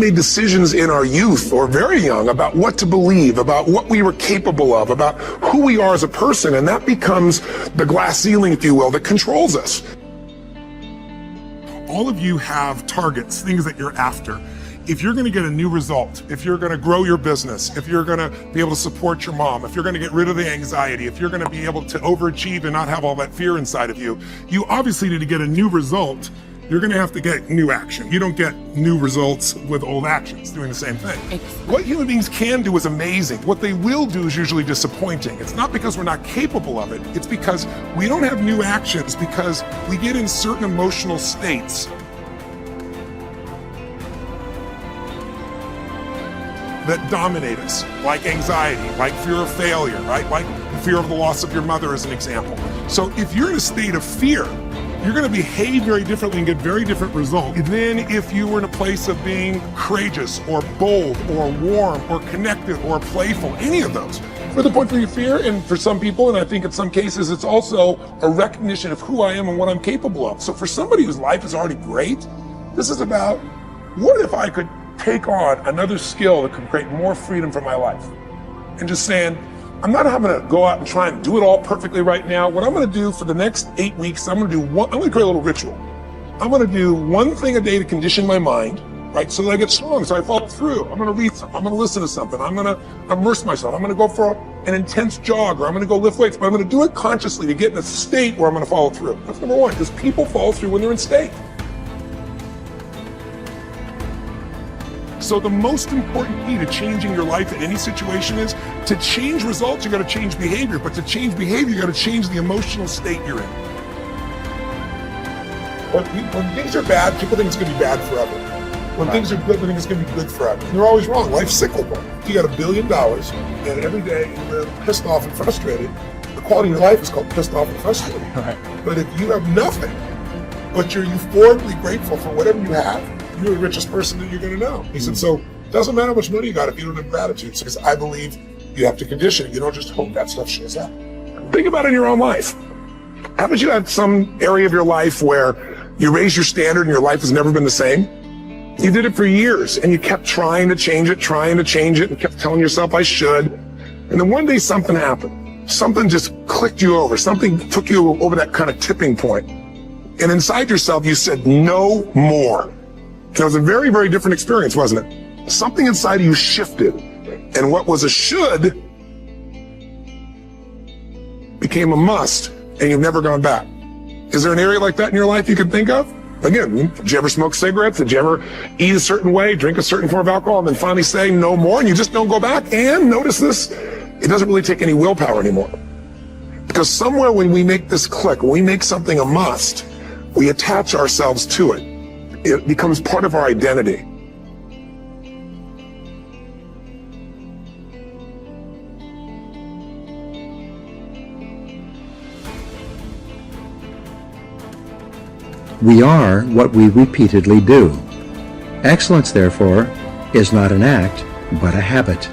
made decisions in our youth or very young about what to believe, about what we were capable of, about who we are as a person, and that becomes the glass ceiling, if you will, that controls us. All of you have targets, things that you're after. If you're going to get a new result, if you're going to grow your business, if you're going to be able to support your mom, if you're going to get rid of the anxiety, if you're going to be able to overachieve and not have all that fear inside of you, you obviously need to get a new result. You're going to have to get new action. You don't get new results with old actions doing the same thing. What human beings can do is amazing. What they will do is usually disappointing. It's not because we're not capable of it. It's because we don't have new actions, because we get in certain emotional states that dominate us, like anxiety, like fear of failure, right? Like fear of the loss of your mother as an example. So if you're in a state of fear, you're going to behave very differently and get very different results than if you were in a place of being courageous or bold or warm or connected or playful, any of those. For the point of your fear, and for some people, and I think in some cases, it's also a recognition of who I am and what I'm capable of. So for somebody whose life is already great, this is about, what if I could take on another skill that could create more freedom for my life? And just saying, I'm not having to go out and try and do it all perfectly right now. What I'm going to do for the next 8 weeks, I'm going to create a little ritual. I'm going to do one thing a day to condition my mind, right? So that I get strong, so I follow through. I'm going to read something. I'm going to listen to something. I'm going to immerse myself. I'm going to go for an intense jog, or I'm going to go lift weights, but I'm going to do it consciously to get in a state where I'm going to follow through. That's number one, because people follow through when they're in state. So the most important key to changing your life in any situation is to change results, you got to change behavior. But to change behavior, you got to change the emotional state you're in. When things are bad, people think it's going to be bad forever. When things are good, they think it's going to be good forever. And they're always wrong. Life's cyclical. If you got $1 billion and every day you live pissed off and frustrated, the quality of your life is called pissed off and frustrated. Right. But if you have nothing, but you're euphorically grateful for whatever you have, you're the richest person that you're going to know. He said, so it doesn't matter how much money you got if you don't have gratitude, because I believe you have to condition it. You don't just hope that stuff shows up. Think about it in your own life. Haven't you had some area of your life where you raised your standard and your life has never been the same? You did it for years and you kept trying to change it, and kept telling yourself, I should. And then one day something happened. Something just clicked you over. Something took you over that kind of tipping point. And inside yourself, you said, no more. It was a very, very different experience, wasn't it? Something inside of you shifted, and what was a should became a must, and you've never gone back. Is there an area like that in your life you can think of? Again, did you ever smoke cigarettes? Did you ever eat a certain way, drink a certain form of alcohol, and then finally say no more, and you just don't go back? And notice this, it doesn't really take any willpower anymore. Because somewhere when we make this click, when we make something a must, we attach ourselves to it. It becomes part of our identity. We are what we repeatedly do. Excellence, therefore, is not an act, but a habit.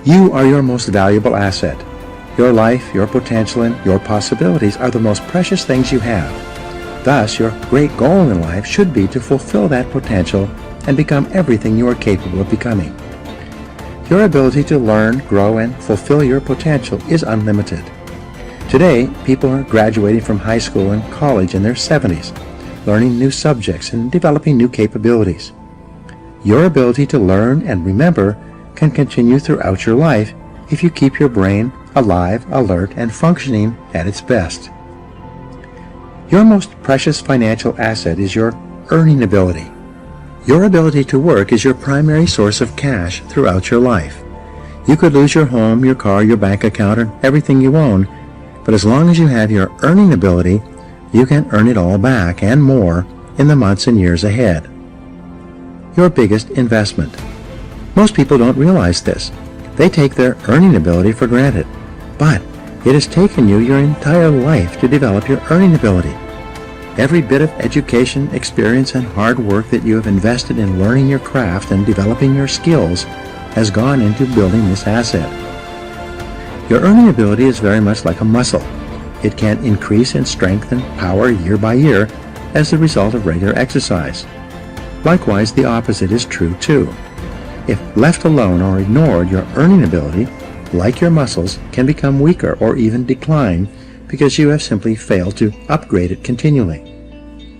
You are your most valuable asset. Your life, your potential, and your possibilities are the most precious things you have. Thus, your great goal in life should be to fulfill that potential and become everything you are capable of becoming. Your ability to learn, grow, and fulfill your potential is unlimited. Today, people are graduating from high school and college in their 70s, learning new subjects and developing new capabilities. Your ability to learn and remember can continue throughout your life if you keep your brain alive, alert, and functioning at its best. Your most precious financial asset is your earning ability. Your ability to work is your primary source of cash throughout your life. You could lose your home, your car, your bank account, and everything you own, but as long as you have your earning ability, you can earn it all back and more in the months and years ahead. Your biggest investment. Most people don't realize this. They take their earning ability for granted, but it has taken you your entire life to develop your earning ability. Every bit of education, experience, and hard work that you have invested in learning your craft and developing your skills has gone into building this asset. Your earning ability is very much like a muscle. It can increase in strength and power year by year as the result of regular exercise. Likewise, the opposite is true too. If left alone or ignored, your earning ability, like your muscles, can become weaker or even decline because you have simply failed to upgrade it continually.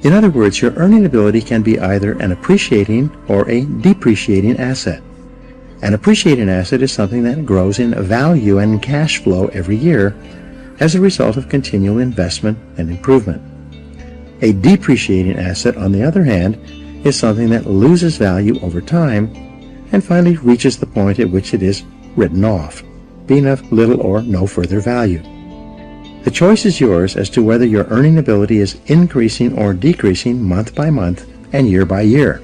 In other words, your earning ability can be either an appreciating or a depreciating asset. An appreciating asset is something that grows in value and cash flow every year as a result of continual investment and improvement. A depreciating asset, on the other hand, is something that loses value over time and finally reaches the point at which it is written off, being of little or no further value. The choice is yours as to whether your earning ability is increasing or decreasing month by month and year by year.